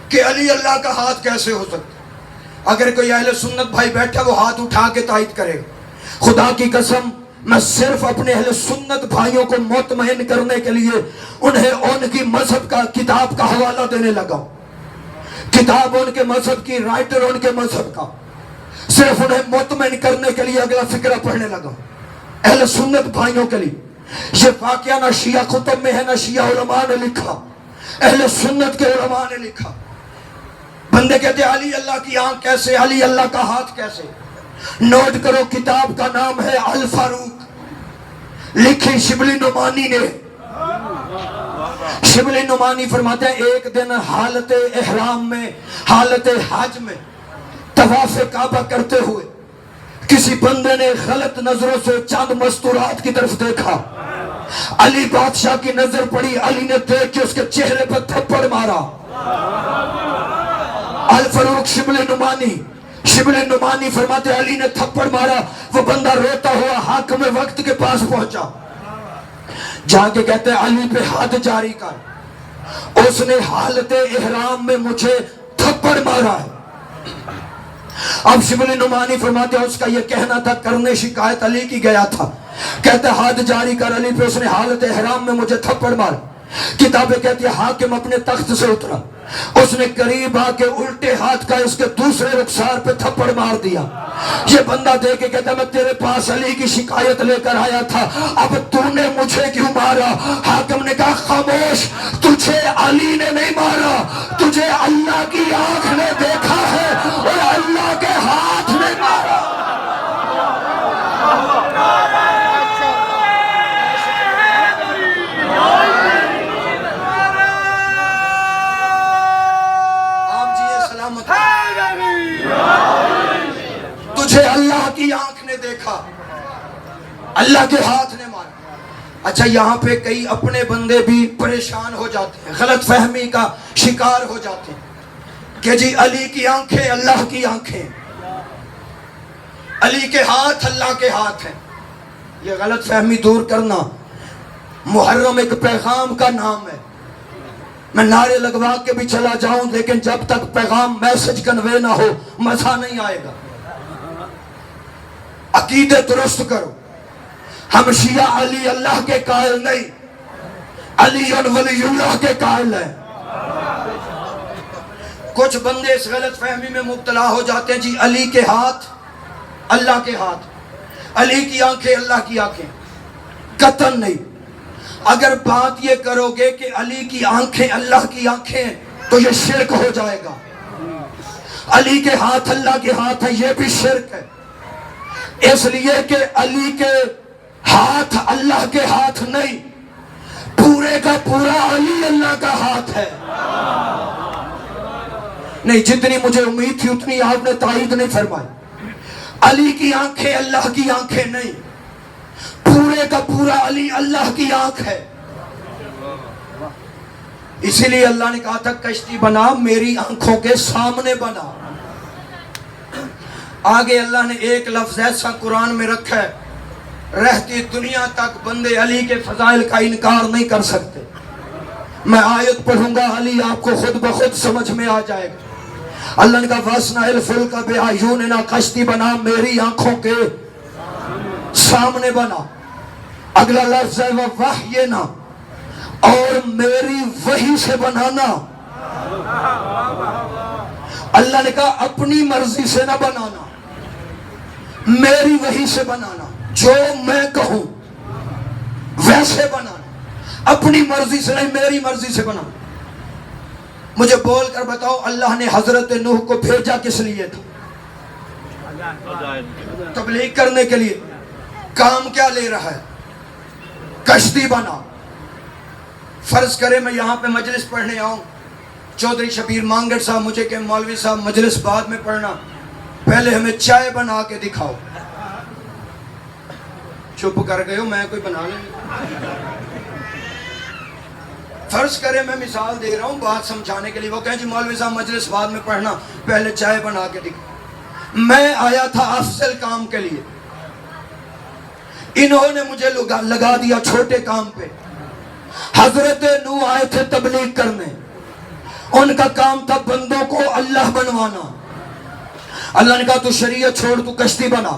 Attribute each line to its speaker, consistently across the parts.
Speaker 1: کہ علی اللہ کا ہاتھ کیسے ہو سکتا؟ اگر کوئی اہل سنت بھائی بیٹھا وہ ہاتھ اٹھا کے تائید کرے گا۔ خدا کی قسم میں صرف اپنے اہل سنت بھائیوں کو مطمئن کرنے کے لیے انہیں ان کی مذہب کا کتاب کا حوالہ دینے لگا، کتاب ان کے مذہب کی، رائٹر ان کے مذہب کا، صرف انہیں مطمئن کرنے کے لیے اگلا فقرہ پڑھنے لگا اہل سنت بھائیوں کے لیے۔ یہ واقعہ نہ شیعہ کتب میں ہے نہ شیعہ علماء نے لکھا، اہل سنت کے علماء نے لکھا۔ بندے کہتے ہیں علی اللہ کی آنکھ کیسے، علی اللہ کا ہاتھ کیسے؟ نوٹ کرو، کتاب کا نام ہے الفاروق، لکھی شبلی نعمانی نے۔ شبلی نعمانی فرماتے ہیں ایک دن حالت احرام میں، حالت حج میں طواف کعبہ کرتے ہوئے کسی بندے نے غلط نظروں سے چند مستورات کی طرف دیکھا۔ علی بادشاہ کی نظر پڑی، علی نے دیکھ کے اس کے چہرے پر تھپڑ مارا۔ الفاروق شبلی نعمانی فرماتے علی نے تھپڑ مارا، وہ بندہ روتا ہوا حاکم وقت کے پاس پہنچا، جا کے کہتے ہیں علی پہ حد جاری کر، اس نے حالت احرام میں مجھے تھپڑ مارا ہے۔ اب شبلی نعمانی فرماتے ہیں اس کا یہ کہنا تھا، کرنے شکایت علی کی گیا تھا، کہتے ہیں حد جاری کر، علی پہ اس نے حالت احرام میں مجھے تھپڑ مارا۔ کتابیں کہتی ہے حاکم اپنے تخت سے اترا، اس نے قریب آ کے الٹے ہاتھ کا اس کے دوسرے رخسار پہ تھپڑ مار دیا۔ یہ بندہ دیکھ کے کہتا ہے میں تیرے پاس علی کی شکایت لے کر آیا تھا، اب تو نے مجھے کیوں مارا؟ حاکم نے کہا خاموش، تجھے علی نے نہیں مارا، تجھے اللہ کی آنکھ نے دیکھا ہے اور اللہ کے ہاتھ نے مارا۔ تجھے اللہ کی آنکھ نے دیکھا، اللہ کے ہاتھ نے مارا۔ اچھا یہاں پہ کئی اپنے بندے بھی پریشان ہو جاتے ہیں، غلط فہمی کا شکار ہو جاتے ہیں کہ جی علی کی آنکھیں اللہ کی آنکھیں، علی کے ہاتھ اللہ کے ہاتھ ہیں۔ یہ غلط فہمی دور کرنا۔ محرم ایک پیغام کا نام ہے، میں نعرے لگوا کے بھی چلا جاؤں لیکن جب تک پیغام میسج کنوے نہ ہو مزہ نہیں آئے گا۔ عقیدے درست کرو، ہم شیعہ علی اللہ کے قائل نہیں، علی ولی اللہ کے قائل ہیں۔ کچھ بندے اس غلط فہمی میں مبتلا ہو جاتے ہیں جی علی کے ہاتھ اللہ کے ہاتھ، علی کی آنکھیں اللہ کی آنکھیں، قطعاً نہیں۔ اگر بات یہ کرو گے کہ علی کی آنکھیں اللہ کی آنکھیں تو یہ شرک ہو جائے گا۔ علی کے ہاتھ اللہ کے ہاتھ ہے، یہ بھی شرک ہے، اس لیے کہ علی کے ہاتھ اللہ کے ہاتھ نہیں، پورے کا پورا علی اللہ کا ہاتھ ہے۔ نہیں، جتنی مجھے امید تھی اتنی آپ نے تائید نہیں فرمائی۔ علی کی آنکھیں اللہ کی آنکھیں نہیں، پورے کا پورا علی اللہ کی آنکھ ہے۔ اسی لیے اللہ نے کہا تھا کشتی بنا میری آنکھوں کے سامنے بنا۔ آگے اللہ نے ایک لفظ ایسا قرآن میں رکھا ہے، رہتی دنیا تک بندے علی کے فضائل کا انکار نہیں کر سکتے۔ میں آیت پڑھوں گا، علی آپ کو خود بخود سمجھ میں آ جائے گا۔ اللہ نے کہا وَاسْنَعِ الْفُلْكَ بِأَعْيُنِنَا، کشتی بنا میری آنکھوں کے سامنے بنا۔ اگلا لفظ ہے وَوَحْيِنَا، اور میری وحی سے بنانا۔ اللہ نے کہا اپنی مرضی سے نہ بنانا، میری وحی سے بنانا، جو میں کہوں ویسے بنانا، اپنی مرضی سے نہیں میری مرضی سے بنانا۔ مجھے بول کر بتاؤ اللہ نے حضرت نوح کو بھیجا کس لیے تھا؟ تبلیغ کرنے کے لیے۔ کام کیا لے رہا ہے؟ کشتی بنا۔ فرض کرے میں یہاں پہ مجلس پڑھنے آؤں، چودھری شبیر مانگڑ صاحب مجھے کہ مولوی صاحب مجلس بعد میں پڑھنا، پہلے ہمیں چائے بنا کے دکھاؤ۔ چپ کر گئے ہو، میں کوئی بنا لیں۔ فرض کرے میں مثال دے رہا ہوں بات سمجھانے کے لیے، وہ کہیں جی مولوی صاحب مجلس بعد میں پڑھنا، پہلے چائے بنا کے دکھاؤ۔ میں آیا تھا افضل کام کے لیے، انہوں نے مجھے لگا دیا چھوٹے کام پہ۔ حضرت نوح آئے تھے تبلیغ کرنے، ان کا کام تھا بندوں کو اللہ بنوانا. اللہ نے کہا تو شریعت چھوڑ, تو کشتی بنا,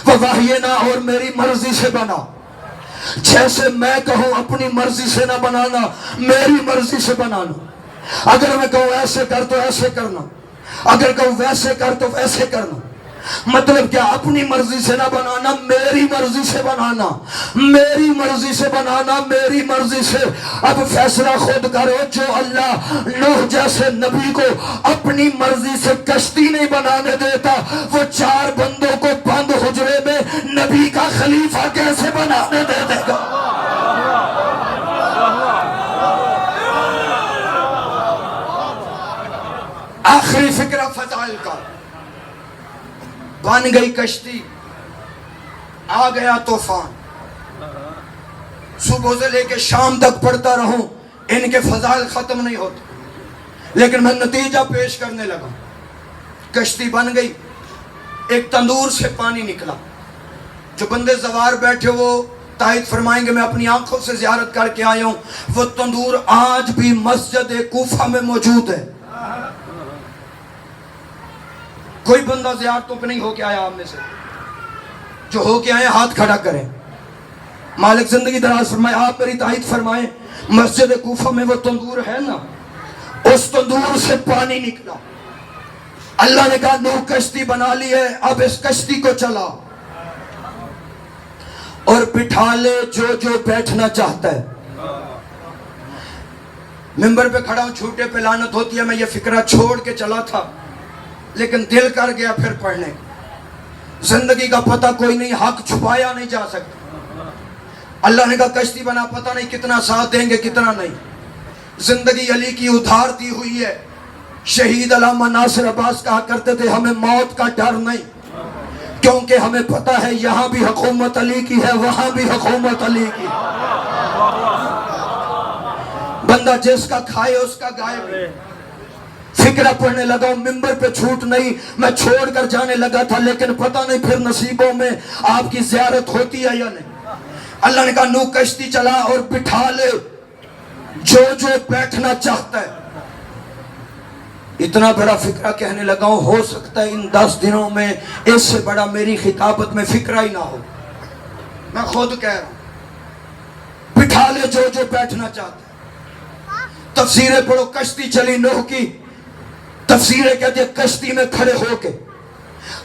Speaker 1: وَوَحْيِنَا, اور میری مرضی سے بنا. جیسے میں کہوں اپنی مرضی سے نہ بنانا, میری مرضی سے بنانا. اگر میں کہوں ایسے کر تو ایسے کرنا, اگر کہوں ویسے کر تو ویسے کرنا. مطلب کیا؟ اپنی مرضی سے نہ بنانا, میری مرضی سے بنانا, میری مرضی سے بنانا, میری مرضی سے. اب فیصلہ خود کرو. جو اللہ نوح جیسے نبی کو اپنی مرضی سے کشتی نہیں بنانے دیتا, وہ 4 بندوں کو بند حجرے میں نبی کا خلیفہ کیسے بنانے دے دے گا؟ آخری فکرہ فضائل کا. بن گئی کشتی, آ گیا طوفان. صبح سے لے کے شام تک پڑھتا رہوں, ان کے فضائل ختم نہیں ہوتے. لیکن میں نتیجہ پیش کرنے لگا. کشتی بن گئی, ایک تندور سے پانی نکلا. جو بندے زوار بیٹھے وہ تائید فرمائیں گے, میں اپنی آنکھوں سے زیارت کر کے آیا ہوں. وہ تندور آج بھی مسجد کوفہ میں موجود ہے. کوئی بندہ زیارتوں پہ نہیں ہو کے آیا آپ میں سے؟ جو ہو کے آئے ہاتھ کھڑا کریں. مالک زندگی دراز فرمائے, آپ میری تائید فرمائیں, مسجد کوفہ میں وہ تندور ہے نا, اس تندور سے پانی نکلا. اللہ نے کہا نوح کشتی بنا لی ہے, اب اس کشتی کو چلا اور بٹھا لے جو بیٹھنا چاہتا ہے. ممبر پہ کھڑا ہوں, جھوٹے پہ لعنت ہوتی ہے. میں یہ فکرہ چھوڑ کے چلا تھا, لیکن دل کر گیا پھر پڑھنے. زندگی کا پتہ کوئی نہیں, حق چھپایا نہیں جا سکتا. اللہ نے کہا کشتی بنا, پتہ نہیں کتنا ساتھ دیں گے کتنا نہیں. زندگی علی کی ادھار دی ہوئی ہے. شہید علامہ ناصر عباس کہا کرتے تھے ہمیں موت کا ڈر نہیں, کیونکہ ہمیں پتہ ہے یہاں بھی حکومت علی کی ہے, وہاں بھی حکومت علی کی. بندہ جس کا کھائے اس کا گائے بھی. فکرہ پڑھنے لگا ہوں, ممبر پہ چھوٹ نہیں, میں چھوڑ کر جانے لگا تھا, لیکن پتہ نہیں پھر نصیبوں میں آپ کی زیارت ہوتی ہے یا نہیں. اللہ نے کہا نوح کشتی چلا اور بٹھا لے جو بیٹھنا چاہتا ہے. اتنا بڑا فکرہ کہنے لگا ہوں, ہو سکتا ہے ان 10 دنوں میں اس سے بڑا میری خطابت میں فکرہ ہی نہ ہو. میں خود کہہ رہا ہوں, بٹھا لے جو بیٹھنا چاہتا ہے. تفسیریں پڑھو, کشتی چلی نوح کی. تفسیریں کہتے ہیں کشتی میں کھڑے ہو کے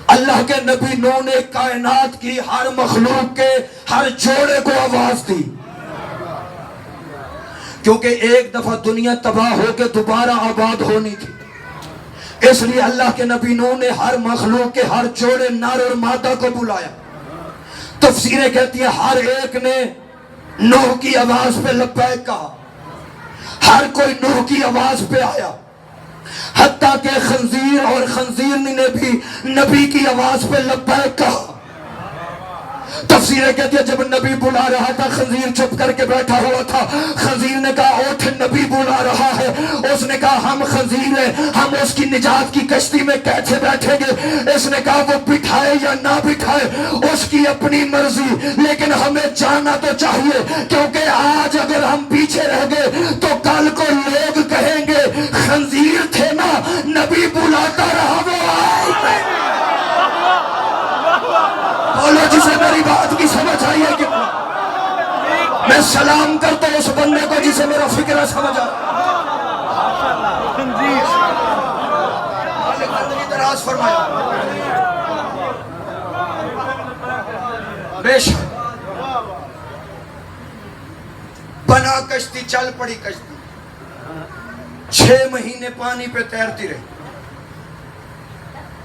Speaker 1: اللہ کے نبی نوح نے کائنات کی ہر مخلوق کے ہر جوڑے کو آواز دی. کیونکہ ایک دفعہ دنیا تباہ ہو کے دوبارہ آباد ہونی تھی, اس لیے اللہ کے نبی نوح نے ہر مخلوق کے ہر جوڑے نر اور مادہ کو بلایا. تفسیریں کہتی ہیں ہر ایک نے نوح کی آواز پہ لبیک کہا, ہر کوئی نوح کی آواز پہ آیا, حتیٰ کہ خنزیر اور خنزیرنی نے بھی نبی کی آواز پہ لبیک کہا. تفسیریں کہتی ہے جب نبی بلا رہا تھا خنزیر چپ کر کے بیٹھا ہوا تھا. خنزیر نے کہا اٹھ, نبی بلا رہا ہے. اس نے کہا ہم خنزیر ہیں, ہم اس کی نجات کی کشتی میں کیسے بیٹھیں گے؟ اس نے کہا وہ بٹھائے یا نہ بٹھائے اس کی اپنی مرضی, لیکن ہمیں جانا تو چاہیے, کیونکہ آج اگر ہم پیچھے رہ گئے تو کل کو لوگ کہیں گے خنزیر تھے نا, نبی بلاتا رہا وہ آئے. بولو جسے میری بات کی سمجھ آئی ہے کہ میں سلام کرتا ہوں اس بندے کو جسے میرا فکرہ سمجھ آیا. دراز فرمایا بے شک بنا کشتی, چل پڑی کشتی, 6 مہینے پانی پہ تیرتی رہی.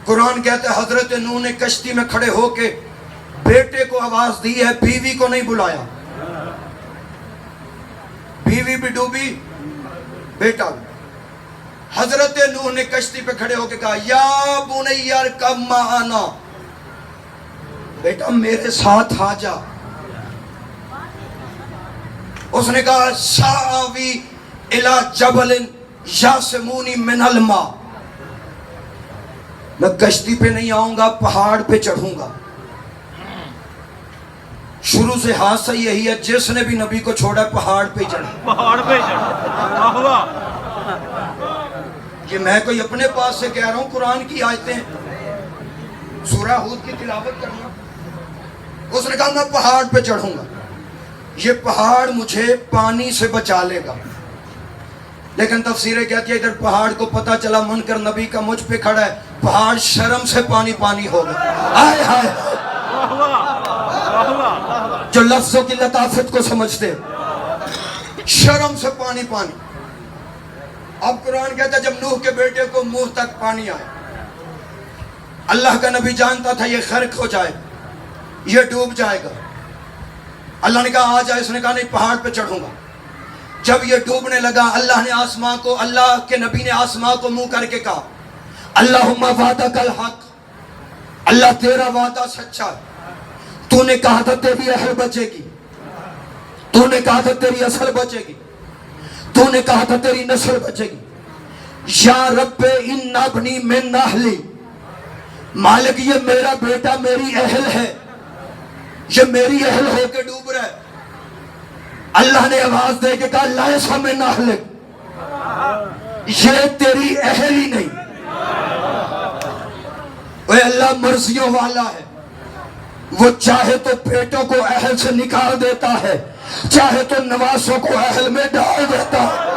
Speaker 1: قرآن کہتا ہے حضرت نوح نے کشتی میں کھڑے ہو کے بیٹے کو آواز دی ہے, بیوی کو نہیں بلایا. بیوی بھی ڈوبی, بیٹا بھی. حضرت نوح نے کشتی پہ کھڑے ہو کے کہا یا بنی ارکب معنا, بیٹا میرے ساتھ آ جا. اس نے کہا ساوی الی جبل یاسمونی من الماء, میں کشتی پہ نہیں آؤں گا, پہاڑ پہ چڑھوں گا. شروع سے حادثہ یہی ہے, جس نے بھی نبی کو چھوڑا پہاڑ پہ چڑھا. یہ میں کوئی اپنے پاس سے کہہ رہا ہوں، قرآن کی آیتیں، سورہ ہود کی تلاوت کرنا۔ اس نے کہا میں پہاڑ پہ چڑھوں گا، یہ پہاڑ مجھے پانی سے بچا لے گا۔ لیکن تفسیریں کہتی ہے ادھر پہاڑ کو پتہ چلا منکر نبی کا مجھ پہ کھڑا ہے، پہاڑ شرم سے پانی پانی ہو گیا۔ آئے ہائے، جو لفظوں کی لطافت کو سمجھتے، شرم سے پانی پانی۔ اب قرآن کہتا ہے جب نوح کے بیٹے کو منہ تک پانی آئے، اللہ کا نبی جانتا تھا یہ غرق ہو جائے، یہ ڈوب جائے گا۔ اللہ نے کہا آ جائے، اس نے کہا نہیں پہاڑ پہ چڑھوں گا۔ جب یہ ڈوبنے لگا، اللہ نے آسمان کو، اللہ کے نبی نے آسمان کو منہ کر کے کہا اللہم وعدک الحق، اللہ تیرا وعدہ سچا ہے، تو نے کہا تھا تیری اہل بچے گی، تو نے کہا تھا تیری اصل بچے گی، تو نے کہا تھا تیری نسل بچے گی۔ یا رب ان ابنی من اہلی، مالک یہ میرا بیٹا میری اہل ہے، یہ میری اہل ہو کے ڈوب رہا ہے۔ اللہ نے آواز دے کے کہا لیس من اہلک، یہ تیری اہل ہی نہیں۔ اے اللہ مرضیوں والا ہے، وہ چاہے تو بیٹوں کو اہل سے نکال دیتا ہے، چاہے تو نواسوں کو اہل میں ڈال دیتا ہے۔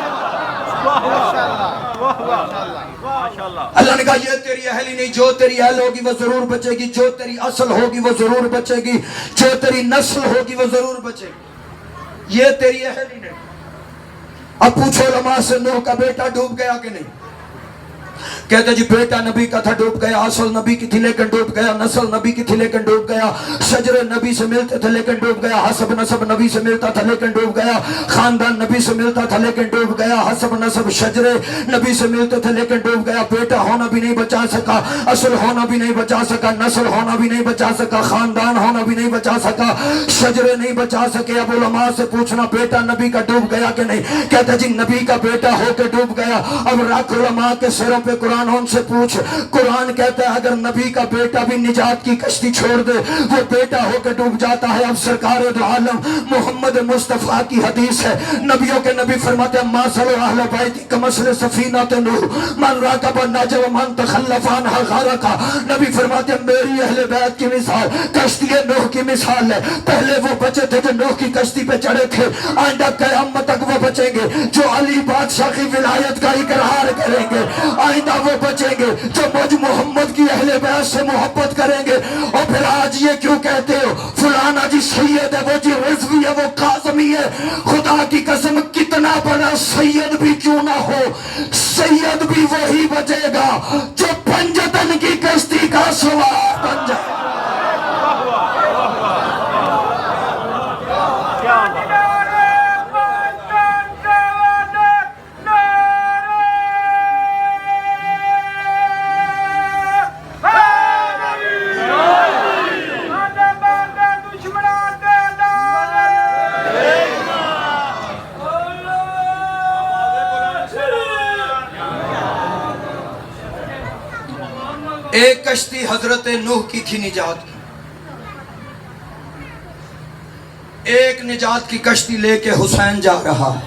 Speaker 1: اللہ نے کہا یہ تیری اہل ہی نہیں، جو تیری اہل ہوگی وہ ضرور بچے گی، جو تیری اصل ہوگی وہ ضرور بچے گی، جو تیری نسل ہوگی وہ ضرور بچے گی، یہ تیری اہل ہی نہیں۔ اب پوچھو علماء سے نوح کا بیٹا ڈوب گیا کہ نہیں؟ کہتے جی بیٹا نبی کا تھا ڈوب گیا، اصل نبی کی تھی لیکن ڈوب گیا، نسل نبی کی تھی لیکن ڈوب گیا، شجر نبی سے ملتے تھے لیکن ڈوب گیا، حسب نسب نبی سے ملتا تھا لیکن ڈوب گیا، خاندان نبی سے ملتا تھا لیکن ڈوب گیا، حسب نسب شجر نبی سے ملتے تھے لیکن ڈوب گیا۔ بیٹا ہونا بھی نہیں بچا سکا، اصل ہونا بھی نہیں بچا سکا، نسل ہونا بھی نہیں بچا سکا، خاندان ہونا بھی نہیں بچا سکا، شجرے نہیں بچا سکے۔ اب علماء سے پوچھنا بیٹا نبی کا ڈوب گیا کہ نہیں؟ کہتے جی نبی کا بیٹا ہو کے ڈوب گیا۔ اب رکھ علماء کے سروں پہ قرآن، ان سے پوچھ، قرآن کہتا ہے اگر نبی کا بیٹا بھی نجات کی کشتی چھوڑ دے وہ بیٹا ہو کے ڈوب جاتا ہے۔ اب سرکار دو عالم محمد مصطفیٰ کی حدیث ہے، نبیوں کے نبی فرماتے ہیں ماسل اہل بیتی کمثل سفینۃ نوح من راکب النجا ومن تخلف عنہا غرق۔ نبی فرماتے ہیں میری اہل بیت کی مثال کشتی نوح کی مثال ہے، پہلے وہ بچے تھے جو نوح کی کشتی پہ چڑھے تھے، آئندہ قیامت تک وہ بچیں گے جو علی بادشاہ کی ولایت کا اقرار کریں گے، آئندہ وہ بچیں گے جو مجھ محمد کی اہل بیت سے محبت کریں گے۔ اور پھر آج یہ کیوں کہتے ہو فلانا جی سید ہے، وہ جی رضوی ہے، وہ قاسمی ہے؟ خدا کی قسم کتنا بڑا سید بھی کیوں نہ ہو، سید بھی وہی بچے گا جو پنجتن کی کشتی کا سوار بن جائے۔ ایک کشتی حضرت نوح کی تھی نجات کی، ایک نجات کی کشتی لے کے حسین جا رہا ہے۔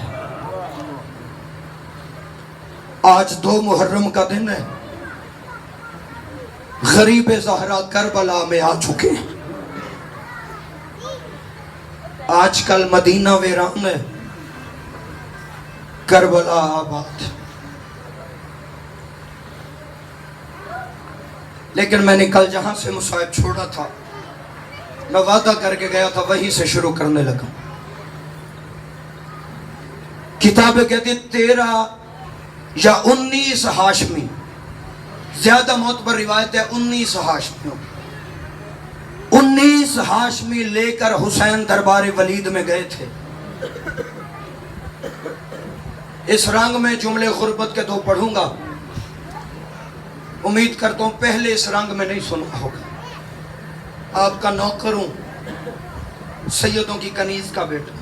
Speaker 1: آج 2 محرم کا دن ہے، غریب زہرا کربلا میں آ چکے ہیں۔ آج کل مدینہ ویران ہے، کربلا آباد۔ لیکن میں نے کل جہاں سے مصائب چھوڑا تھا میں وعدہ کر کے گیا تھا وہیں سے شروع کرنے لگا۔ کتابیں کہتی 13 یا 19 ہاشمی، زیادہ معتبر روایت ہے 19 ہاشمیوں، 19 ہاشمی لے کر حسین دربار ولید میں گئے تھے۔ اس رنگ میں جملے غربت کے 2 پڑھوں گا، امید کرتا ہوں پہلے اس رنگ میں نہیں سنا ہوگا۔ آپ کا نوکر ہوں، سیدوں کی کنیز کا بیٹا۔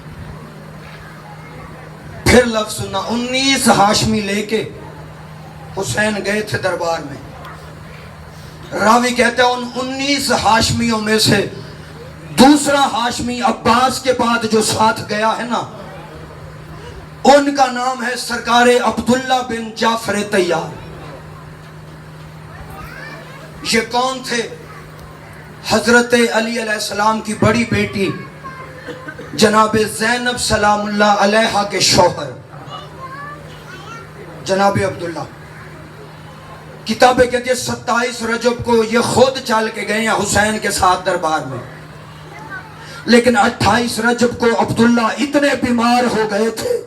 Speaker 1: پھر لفظ سننا، 19 ہاشمی لے کے حسین گئے تھے دربار میں۔ راوی کہتے ہیں ان 19 ہاشمیوں میں سے دوسرا ہاشمی عباس کے بعد جو ساتھ گیا ہے نا، ان کا نام ہے سرکار عبداللہ بن جعفر طیار۔ یہ کون تھے؟ حضرت علی علیہ السلام کی بڑی بیٹی جناب زینب سلام اللہ علیہا کے شوہر جناب عبداللہ. کتابیں کہتی ہے 27 رجب کو یہ خود چل کے گئے ہیں حسین کے ساتھ دربار میں، لیکن 28 رجب کو عبداللہ اتنے بیمار ہو گئے تھے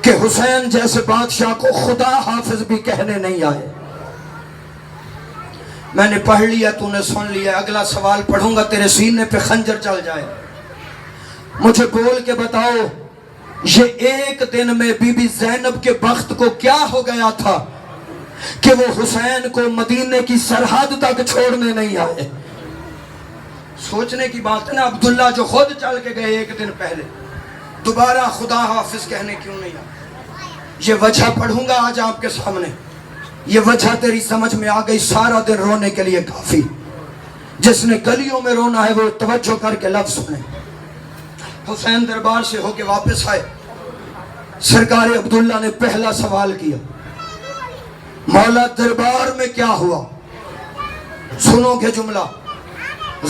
Speaker 1: کہ حسین جیسے بادشاہ کو خدا حافظ بھی کہنے نہیں آئے. میں نے پڑھ لیا، تو نے سن لیا، اگلا سوال پڑھوں گا تیرے سینے پہ خنجر چل جائے. مجھے بول کے بتاؤ یہ ایک دن میں بی بی زینب کے بخت کو کیا ہو گیا تھا کہ وہ حسین کو مدینے کی سرحد تک چھوڑنے نہیں آئے؟ سوچنے کی بات ہے نا. عبداللہ جو خود چل کے گئے ایک دن پہلے، دوبارہ خدا حافظ کہنے کیوں نہیں آئے؟ یہ وجہ پڑھوں گا آج آپ کے سامنے. یہ وجہ تیری سمجھ میں آ گئی، سارا دن رونے کے لیے کافی. جس نے گلیوں میں رونا ہے وہ توجہ کر کے لفظ سنے. حسین دربار سے ہو کے واپس آئے. سرکار عبداللہ نے پہلا سوال کیا، مولا دربار میں کیا ہوا؟ سنو کہ جملہ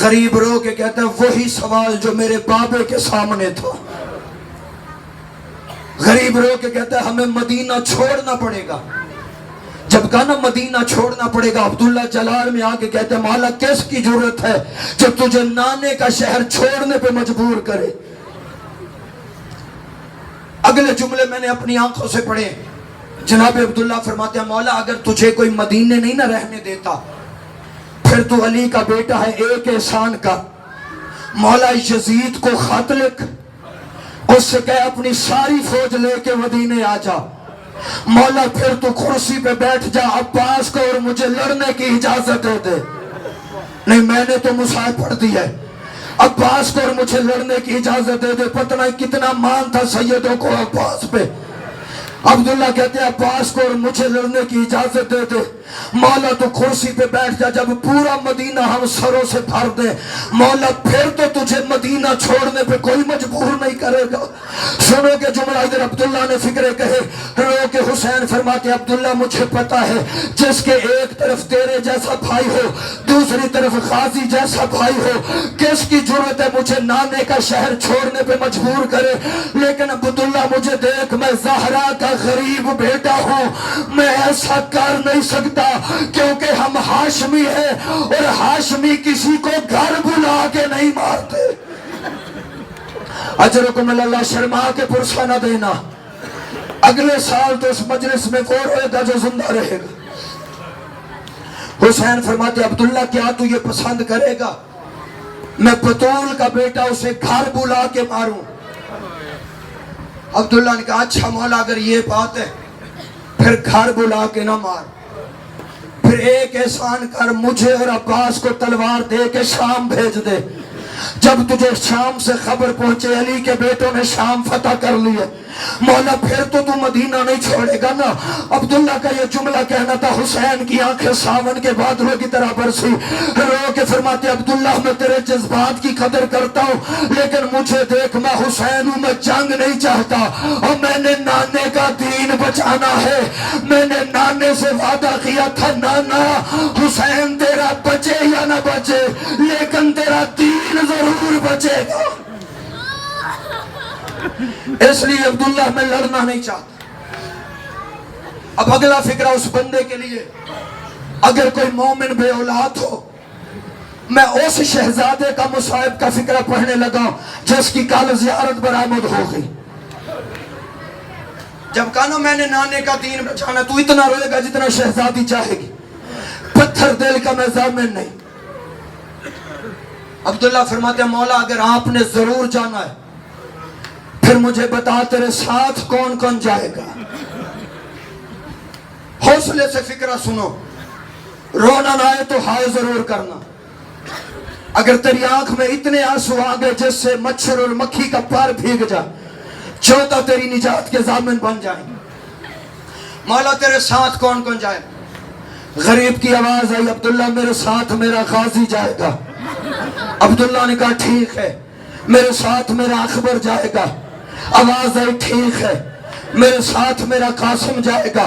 Speaker 1: غریب رو کے کہتا ہے وہی سوال جو میرے بابے کے سامنے تھا. غریب رو کے کہتا ہے ہمیں مدینہ چھوڑنا پڑے گا. جب کہا نا مدینہ چھوڑنا پڑے گا، عبداللہ جلال میں آ کے کہتے ہیں مولا کس کی ضرورت ہے جو تجھے نانے کا شہر چھوڑنے پہ مجبور کرے؟ اگلے جملے میں نے اپنی آنکھوں سے پڑھے. جناب عبداللہ فرماتے ہیں مولا اگر تجھے کوئی مدینے نہیں نہ رہنے دیتا پھر تو علی کا بیٹا ہے، ایک احسان کا، مولا یزید کو خط لکھ، اس سے کہے اپنی ساری فوج لے کے مدینے آ جا. مولا پھر تو کرسی پہ بیٹھ جا، عباس کو اور مجھے لڑنے کی اجازت دے دے. نہیں میں نے تو مصاحب پڑھ دی ہے، عباس کو اور مجھے لڑنے کی اجازت دے دے. پتہ نہیں کتنا مان تھا سیدوں کو عباس پہ. عبداللہ کہتے ہیں عباس کو اور مجھے لڑنے کی اجازت دے دے. مولا تو کرسی پہ بیٹھ جا، جب پورا مدینہ ہم سروں سے بھر دیں مولا پھر تو تجھے مدینہ چھوڑنے پہ کوئی مجبور نہیں کرے گا. سنو کہ جملہ ادھر عبداللہ نے فکرے کہے، رو کہ حسین فرماتے عبداللہ مجھے پتا ہے جس کے ایک طرف تیرے جیسا بھائی ہو دوسری طرف غازی جیسا بھائی ہو، کس کی جرت ہے مجھے نانے کا شہر چھوڑنے پہ مجبور کرے. لیکن عبداللہ مجھے دیکھ، میں زہرا کا غریب بیٹا ہوں، میں ایسا کر نہیں سکتا کیونکہ ہم ہاشمی ہیں اور ہاشمی کسی کو گھر بلا کے نہیں مارتے. اجرکم اللہ، شرما کے پرسہ نہ دینا. اگلے سال تو اس مجلس میں کون ہوئے گا جو زندہ رہے گا؟ حسین فرماتے عبداللہ کیا تو یہ پسند کرے گا میں بطول کا بیٹا اسے گھر بلا کے ماروں؟ عبداللہ نے کہا اچھا مولا اگر یہ بات ہے پھر گھر بلا کے نہ مار، پھر ایک احسان کر، مجھے اور عباس کو تلوار دے کے شام بھیج دے. جب تجھے شام سے خبر پہنچے علی کے بیٹوں نے شام فتح کر لی ہے مولا پھر تو مدینہ نہیں چھوڑے گا نا. عبداللہ کا یہ جملہ کہنا تھا. حسین کی آنکھیں ساون کے بادلوں کی طرح برسی، رو کے فرماتے عبداللہ میں تیرے جذبات کی قدر کرتا ہوں لیکن مجھے دیکھ میں حسین ہوں، میں جنگ نہیں چاہتا اور میں نے نانے کا دین بچانا ہے. میں نے نانے سے وعدہ کیا تھا نانا حسین تیرا بچے یا نہ بچے لیکن تیرا دین ضرور بچے گا. اس لیے عبداللہ میں لڑنا نہیں چاہتا. اب اگلا فکرہ اس بندے کے لیے، اگر کوئی مومن بے اولاد ہو، میں اس شہزادے کا مصائب کا فکرہ پڑھنے لگا جس کی کل زیارت برآمد ہو گئی. جب کہا نا میں نے نانے کا دین بچانا، تو اتنا روئے گا جتنا شہزادی چاہے گی، پتھر دل کا میں ضامن نہیں. عبداللہ فرماتے ہیں مولا اگر آپ نے ضرور جانا ہے پھر مجھے بتا تیرے ساتھ کون کون جائے گا. حوصلے سے فکرہ سنو، رونا نہ آئے تو ہائے ضرور کرنا. اگر تیری آنکھ میں اتنے آنسو آ گئے جس سے مچھر اور مکھی کا پار بھیگ جائے، چوتھا تیری نجات کے ضامن بن جائیں. مولا تیرے ساتھ کون کون جائے؟ غریب کی آواز آئی عبداللہ میرے ساتھ میرا غازی جائے گا. عبداللہ نے کہا ٹھیک ہے. میرے ساتھ میرا اکبر جائے گا. آواز آئی ٹھیک ہے. میرے ساتھ میرا قاسم جائے گا.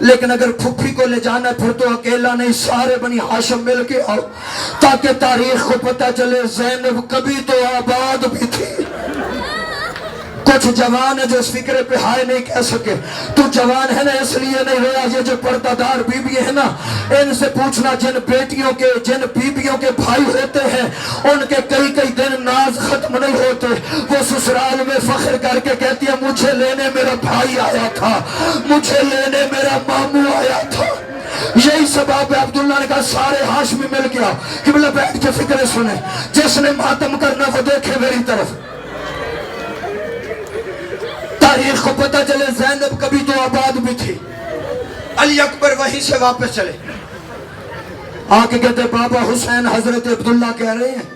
Speaker 1: لیکن اگر پھپھی کو لے جانا پھر تو اکیلا نہیں، سارے بنی ہاشم مل کے آؤ، تاکہ تاریخ کو پتہ چلے زینب کبھی تو آباد بھی تھی۔ کچھ جوان ہے جو اس فکرے پہ ہائے نہیں کہہ سکے، تو جوان ہے نا اس لیے نہیں رویا۔ یہ جو پردہ دار بیوی ہے نا، ان سے پوچھنا جن بیویوں کے بھائی ہوتے ہیں، ان کے کئی دن ناز ختم نہیں ہوتے، وہ سسرال میں فخر کر کے کہتی ہے مجھے لینے میرا بھائی آیا تھا، مجھے لینے میرا ماموں آیا تھا۔ یہی سبب ہے عبداللہ نے کہا سارے ہاشمی مل گیا کہ بلا بیٹھ کے فکریں سنیں، جس نے ماتم کرنا وہ دیکھے میری طرف۔ تاریخ کو پتہ چلے زینب کبھی تو آباد بھی تھی۔ علی اکبر وہیں سے واپس چلے، آکے کہتے بابا حسین حضرت عبداللہ کہہ رہے ہیں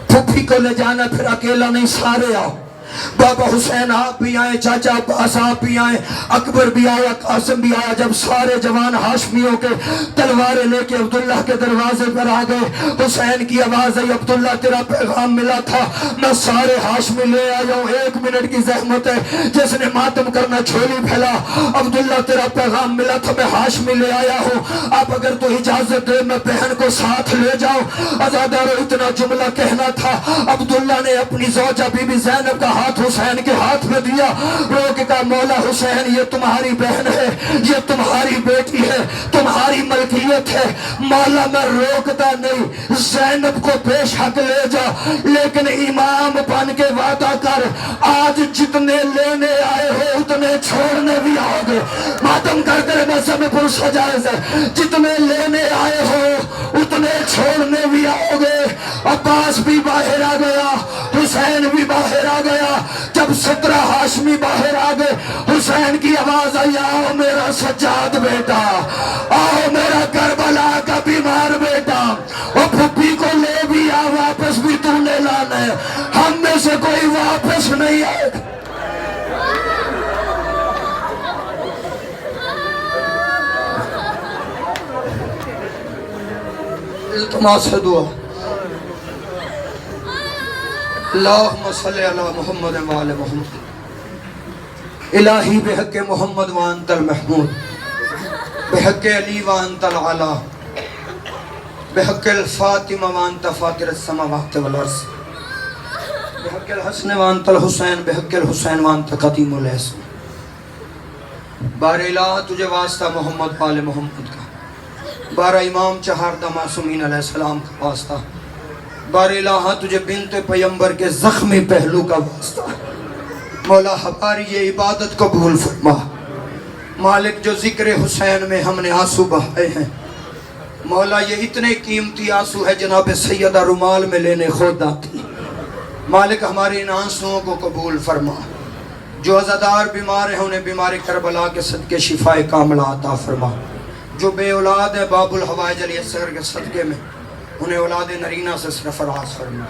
Speaker 1: پھپھی کو لے جانا پھر اکیلا نہیں، سارے آؤ۔ بابا حسین آپ بھی آئے، چاچا عباس آپ بھی آئے، اکبر بھی آیا، قاسم بھی آیا۔ جب سارے جوان ہاشمیوں کے تلواریں لے کے عبداللہ کے دروازے پر آ گئے، حسین کی آواز آئی عبداللہ تیرا پیغام ملا تھا، میں سارے ہاشمی لے آیا ہوں، 1 منٹ کی زحمت ہے، جس نے ماتم کرنا جھولی پھیلا۔ عبداللہ تیرا پیغام ملا تھا، میں ہاشمی لے آیا ہوں، آپ اگر تو اجازت دے میں بہن کو ساتھ لے جاؤں۔ عزادارو اتنا جملہ کہنا تھا، عبداللہ نے اپنی زوجہ بی بی زینب کا ہاتھ حسین کے ہاتھ میں دیا، رو کے کہا مولا حسین یہ تمہاری بہن ہے، یہ تمہاری بیٹی ہے، تمہاری ملکیت ہے، مولا میں روکتا نہیں، زینب کو بے شک لے جا، لیکن امام بن کے وعدہ کر آج جتنے لینے آئے ہو اتنے چھوڑنے بھی آؤ گے۔ ماتم کرتے رہے بس ہمیں پرسہ جائز ہے، جتنے لینے آئے ہو اتنے چھوڑنے بھی آؤ گے۔ عباس بھی باہر آ گیا، حسین بھی باہر آ گیا۔ جب 17 ہاشمی باہر آ گئے، حسین کی آواز آئی آؤ میرا سجاد بیٹا، آؤ میرا کربلا کا بیمار بیٹا، اور پھپھی کو لے بھی آ، واپس بھی تو نے لانا ہے، ہم میں سے کوئی واپس نہیں آئے گا۔ التماس ہے دعا، اللہم صلی علی محمد وآل محمد، الہی بحق محمد وانت المحمود، بحق علی وانت العلا، بحق الفاطمہ وانت فاطر السماوات والارض، بحق الحسن وانت الحسین، بحق الحسین وانت قدیم الحسن۔ بار الہ تجھے واسطہ محمد وآل محمد کا، بارہ امام چہاردہ معصومین علیہ السلام کا واسطہ، بار الہ تجھے بنت پیمبر کے زخمی پہلو کا واسطہ، مولا ہماری یہ عبادت قبول فرما۔ مالک جو ذکر حسین میں ہم نے آنسو بہائے ہیں، مولا یہ اتنے قیمتی آنسو ہے جناب سیدہ رومال میں لینے خود آتی، مالک ہمارے ان آنسوؤں کو قبول فرما۔ جو عزادار بیمار ہیں انہیں بیماری کربلا کے صدقے شفا کاملہ عطا فرما۔ جو بے اولاد ہے باب الحوائج علی اصغر کے صدقے میں انہیں اولاد نرینہ سے سرفراز فرما۔